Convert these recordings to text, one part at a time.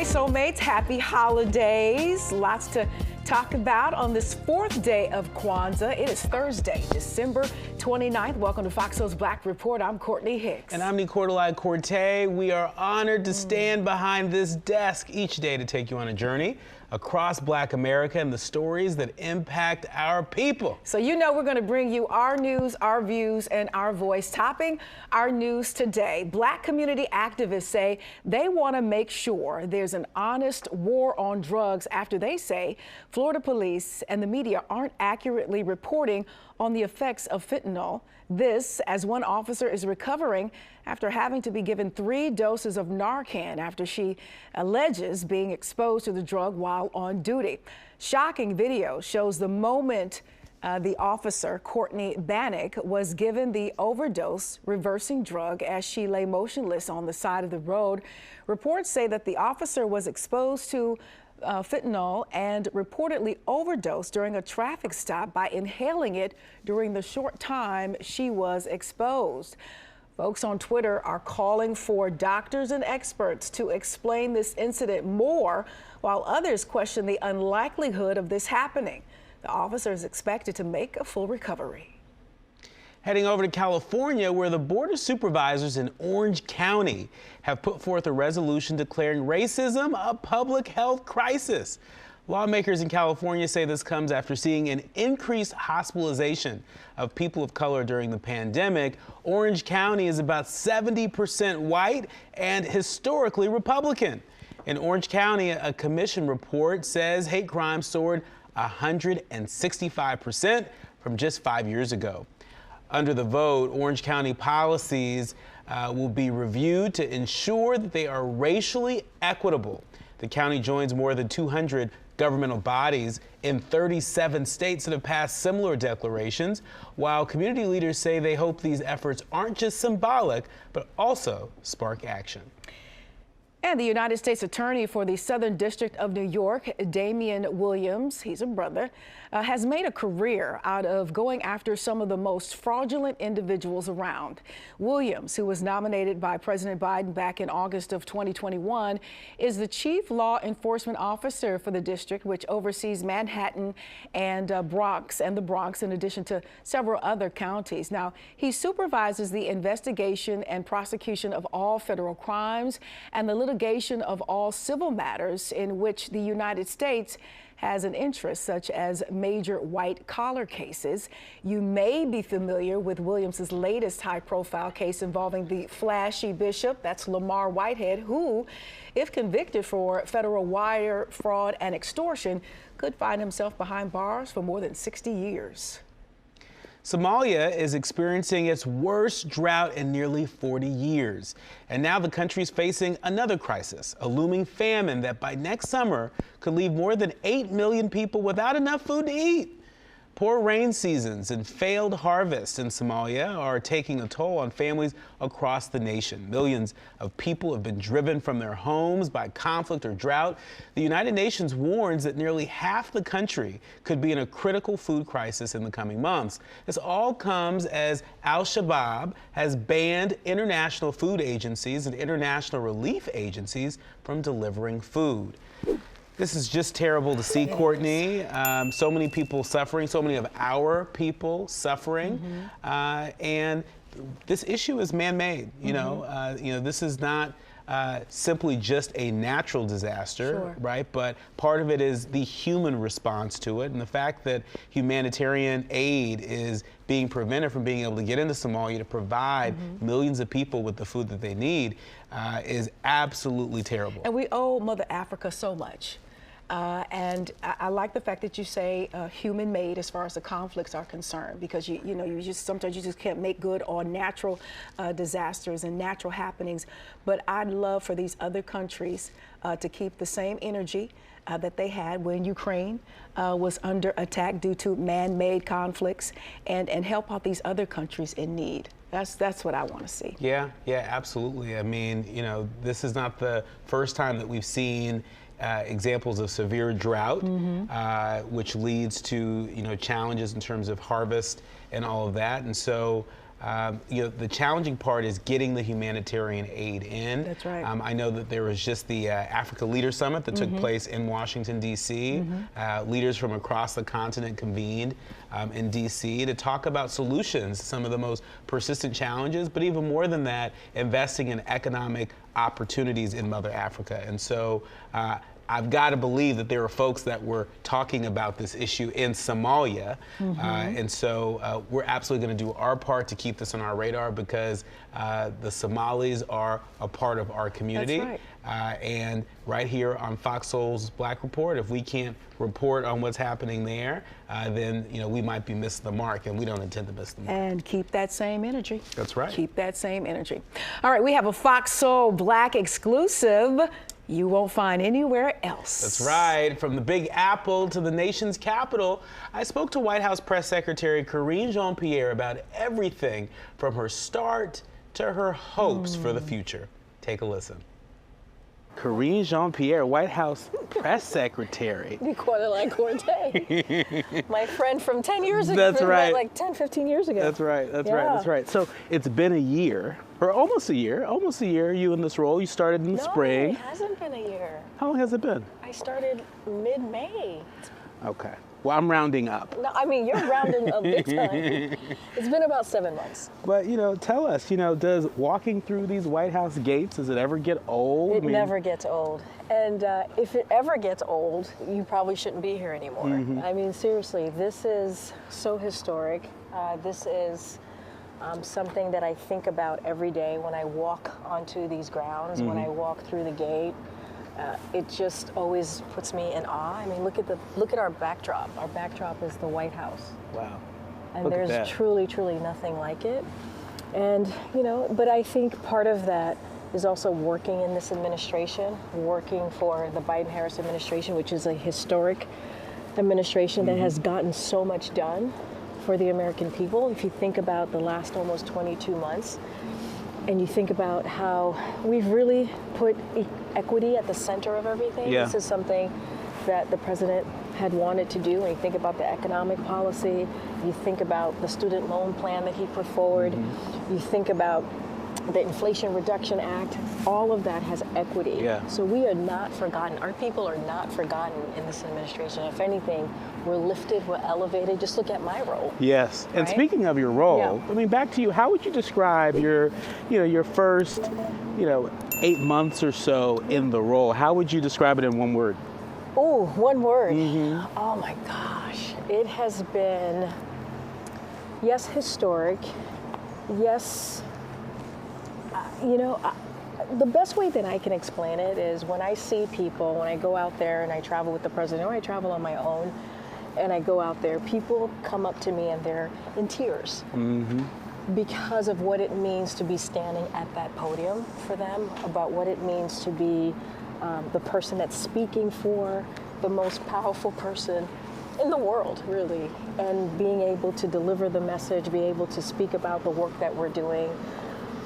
soulmates, happy holidays. Lots to talk about on this fourth day of Kwanzaa. It is Thursday, December 29th. Welcome to Fox Soul's Black Report. I'm Courtney Hicks. And I'm Nicolai Corte. We are honored to stand behind this desk each day to take you on a journey across Black America and the stories that impact our people. So you know we're going to bring you our news, our views, and our voice. Topping our news today, Black community activists say they want to make sure there's an honest war on drugs after they say Florida police and the media aren't accurately reporting on the effects of fentanyl. This as one officer is recovering after having to be given 3 doses of Narcan after she alleges being exposed to the drug while on duty. Shocking video shows the moment the officer, Courtney Bannock, was given the overdose reversing drug as she lay motionless on the side of the road. Reports say that the officer was exposed to fentanyl and reportedly overdosed during a traffic stop by inhaling it during the short time she was exposed. Folks on Twitter are calling for doctors and experts to explain this incident more, while others question the unlikelihood of this happening. The officer is expected to make a full recovery. Heading over to California, where the Board of Supervisors in Orange County have put forth a resolution declaring racism a public health crisis. Lawmakers in California say this comes after seeing an increased hospitalization of people of color during the pandemic. Orange County is about 70% white and historically Republican. In Orange County, a commission report says hate crime soared 165% from just 5 years ago. Under the vote, Orange County policies will be reviewed to ensure that they are racially equitable. The county joins more than 200 governmental bodies in 37 states that have passed similar declarations, while community leaders say they hope these efforts aren't just symbolic, but also spark action. And the United States Attorney for the Southern District of New York, Damian Williams, he's a brother, has made a career out of going after some of the most fraudulent individuals around. Williams, who was nominated by President Biden back in August of 2021, is the chief law enforcement officer for the district, which oversees Manhattan and the Bronx, in addition to several other counties. Now, he supervises the investigation and prosecution of all federal crimes and the litigation of all civil matters in which the United States has an interest, such as major white-collar cases. You may be familiar with Williams' latest high-profile case involving the flashy bishop, that's Lamar Whitehead, who, if convicted for federal wire fraud and extortion, could find himself behind bars for more than 60 years. Somalia is experiencing its worst drought in nearly 40 years. And now the country is facing another crisis, a looming famine that by next summer could leave more than 8 million people without enough food to eat. Poor rain seasons and failed harvests in Somalia are taking a toll on families across the nation. Millions of people have been driven from their homes by conflict or drought. The United Nations warns that nearly half the country could be in a critical food crisis in the coming months. This all comes as Al-Shabaab has banned international food agencies and international relief agencies from delivering food. This is just terrible to see, Courtney. So many people suffering, so many of our people suffering, and this issue is man-made. You know, this is not simply just a natural disaster, right? But part of it is the human response to it, and the fact that humanitarian aid is being prevented from being able to get into Somalia to provide millions of people with the food that they need is absolutely terrible. And we owe Mother Africa so much. And I like the fact that you say human-made as far as the conflicts are concerned, because sometimes you just can't make good on natural disasters and natural happenings. But I'd love for these other countries to keep the same energy that they had when Ukraine was under attack due to man-made conflicts, and help out these other countries in need. That's what I want to see. Yeah, absolutely. I mean, this is not the first time that we've seen examples of severe drought, which leads to challenges in terms of harvest and all of that. And so the challenging part is getting the humanitarian aid in. That's right. I know that there was just the Africa Leader Summit that took place in Washington, D.C. Leaders from across the continent convened in D.C. to talk about solutions to some of the most persistent challenges, but even more than that, investing in economic opportunities in Mother Africa. And so I've got to believe that there are folks that were talking about this issue in Somalia. And so we're absolutely going to do our part to keep this on our radar, because the Somalis are a part of our community. That's right. And right here on FOXSOUL's Black Report, if we can't report on what's happening there, then we might be missing the mark, and we don't intend to miss the mark. And keep that same energy. That's right. Keep that same energy. All right, we have a FOXSOUL Black exclusive you won't find anywhere else. That's right. From the Big Apple to the nation's capital, I spoke to White House Press Secretary Karine Jean-Pierre about everything from her start to her hopes for the future. Take a listen. Karine Jean-Pierre, White House Press Secretary. You call it like Corday. My friend from 10 years ago. That's right. Like 10, 15 years ago. That's right, that's Yeah. right, that's right. So it's been a year, or almost a year, you in this role. You started in the spring. No, it hasn't been a year. How long has it been? I started mid-May. Okay. Well, I'm rounding up. No, I mean, you're rounding a big time. It's been about 7 months. But, tell us, does walking through these White House gates, does it ever get old? It never gets old. And if it ever gets old, you probably shouldn't be here anymore. I mean, seriously, this is so historic. This is something that I think about every day when I walk onto these grounds, when I walk through the gate. It just always puts me in awe. I mean, look at our backdrop. Our backdrop is the White House. Wow. And there's truly, truly nothing like it. And, but I think part of that is also working in this administration, working for the Biden-Harris administration, which is a historic administration that has gotten so much done for the American people. If you think about the last almost 22 months, and you think about how we've really put equity at the center of everything. Yeah. This is something that the president had wanted to do. When you think about the economic policy, you think about the student loan plan that he put forward, you think about the Inflation Reduction Act, all of that has equity. Yeah. So we are not forgotten. Our people are not forgotten in this administration. If anything, we're lifted, we're elevated. Just look at my role. Yes. And Right? speaking of your role, Yeah. I mean, back to you, how would you describe your first, 8 months or so in the role? How would you describe it in one word? Oh, one word. Oh my gosh. It has been, yes, historic. Yes, the best way that I can explain it is when I see people, when I go out there and I travel with the president, or I travel on my own, and I go out there, people come up to me and they're in tears because of what it means to be standing at that podium for them, about what it means to be the person that's speaking for the most powerful person in the world, really, and being able to deliver the message, be able to speak about the work that we're doing.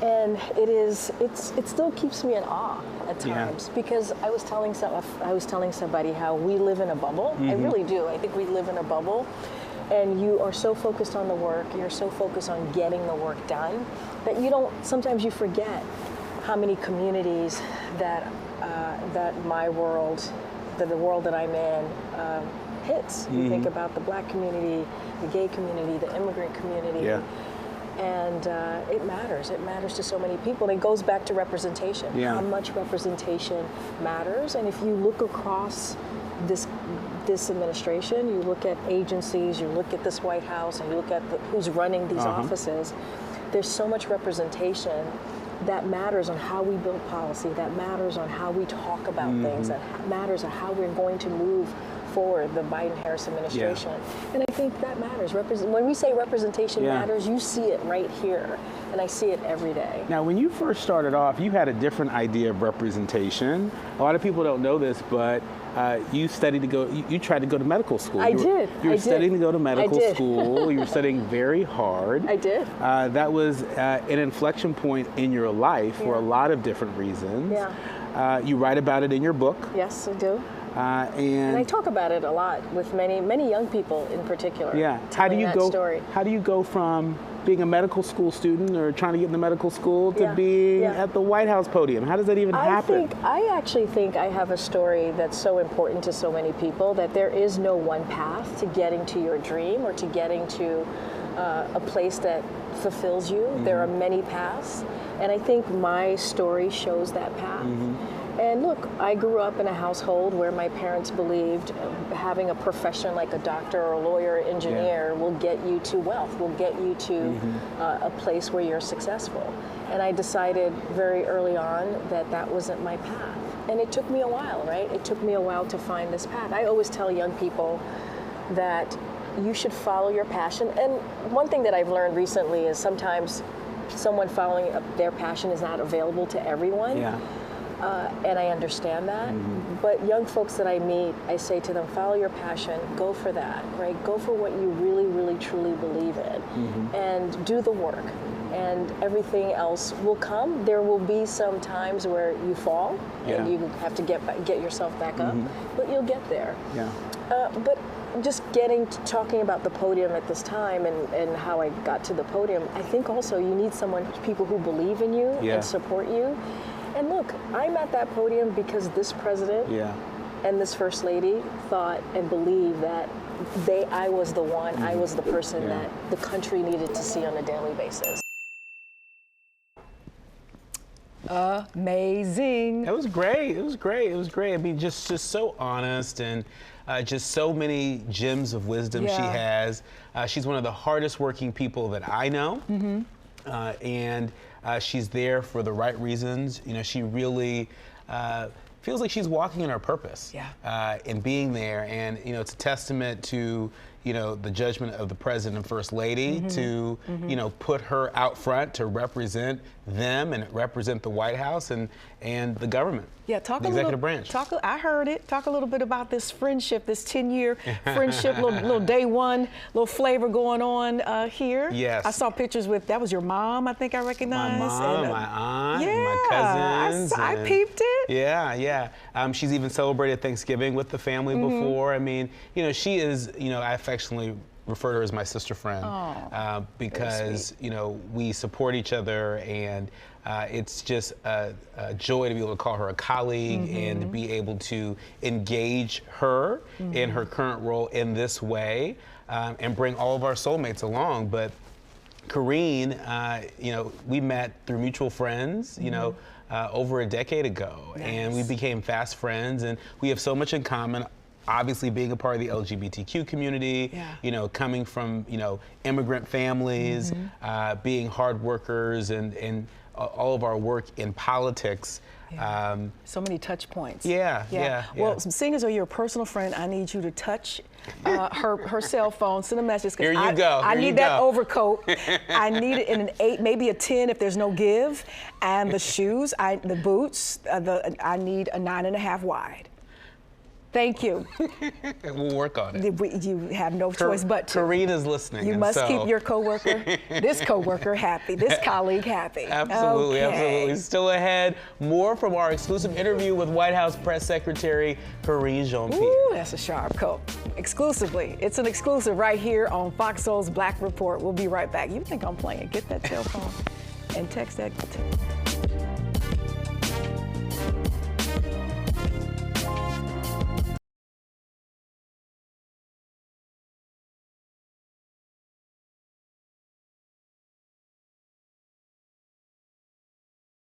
And it still keeps me in awe at times, because I was telling somebody how we live in a bubble. I really do. I think we live in a bubble, and you are so focused on the work, you're so focused on getting the work done, that sometimes you forget how many communities that my world, the world that I'm in, hits. You think about the Black community, the gay community, the immigrant community. Yeah. And it matters. It matters to so many people. And it goes back to representation. Yeah. How much representation matters. And if you look across this administration, you look at agencies, you look at this White House, and you look at who's running these offices, there's so much representation that matters on how we build policy, that matters on how we talk about things, that matters on how we're going to move forward the Biden-Harris administration. And I think that matters. When we say representation matters, you see it right here, and I see it every day. Now, when you first started off, you had a different idea of representation. A lot of people don't know this, but you studied to go. You tried to go to medical school. You were studying to go to medical school. You were studying very hard. I did. That was an inflection point in your life for a lot of different reasons. Yeah. You write about it in your book. Yes, I do. And I talk about it a lot with many young people in particular. Yeah. How do you go? Story. How do you go from being a medical school student or trying to get into medical school to being at the White House podium? How does that even happen? I actually think I have a story that's so important to so many people, that there is no one path to getting to your dream or to getting to a place that fulfills you. There are many paths, and I think my story shows that path. And look, I grew up in a household where my parents believed having a profession like a doctor or a lawyer or engineer will get you to wealth, will get you to a place where you're successful. And I decided very early on that that wasn't my path. And it took me a while, right? It took me a while to find this path. I always tell young people that you should follow your passion. And one thing that I've learned recently is sometimes someone following their passion is not available to everyone. And I understand that. But young folks that I meet, I say to them, follow your passion, go for that, right? Go for what you really, really, truly believe in, and do the work. And everything else will come. There will be some times where you fall, and you have to get yourself back up, but you'll get there. But just talking about the podium at this time and how I got to the podium, I think also you need people who believe in you and support you. And look, I'm at that podium because this president and this first lady thought and believed that I was the one, I was the person that the country needed to see on a daily basis. Amazing. It was great. It was great. It was great. I mean, just so honest, and just so many gems of wisdom she has. She's one of the hardest working people that I know. And she's there for the right reasons. You know, she really feels like she's walking in her purpose in being there. And, you know, it's a testament to, you know, the judgment of the president and first lady to, you know, put her out front to represent them and represent the White House and the government. The executive branch. I heard it. Talk a little bit about this friendship, this 10-year friendship, little day one, little flavor going on here. Yes. I saw pictures that was your mom, I think I recognized. My mom, and, my aunt, and my cousins. I peeped it. Yeah. She's even celebrated Thanksgiving with the family before. I mean, you know, she is, you know, I affectionately refer to her as my sister friend because, you know, we support each other, and it's just a joy to be able to call her a colleague and to be able to engage her in her current role in this way and bring all of our soulmates along. But Karine, you know, we met through mutual friends, you know, over a decade ago, and we became fast friends, and we have so much in common. Obviously, being a part of the LGBTQ community, you know, coming from, you know, immigrant families, being hard workers, and all of our work in politics. So many touch points. Well, seeing as though you're a personal friend, I need you to touch her cell phone, send a message. Here you go. I need that overcoat. I need it in an 8, maybe a 10 if there's no give. And the shoes, the boots, I need a 9.5 wide. Thank you. We'll work on it. You have no choice but to. Karine is listening. You must keep your coworker, this coworker happy, this colleague happy. Absolutely, absolutely. Still ahead, more from our exclusive interview with White House Press Secretary Karine Jean-Pierre. Ooh, that's a sharp coat. Exclusively. It's an exclusive right here on Fox Soul's Black Report. We'll be right back. You think I'm playing? Get that cell phone and text that.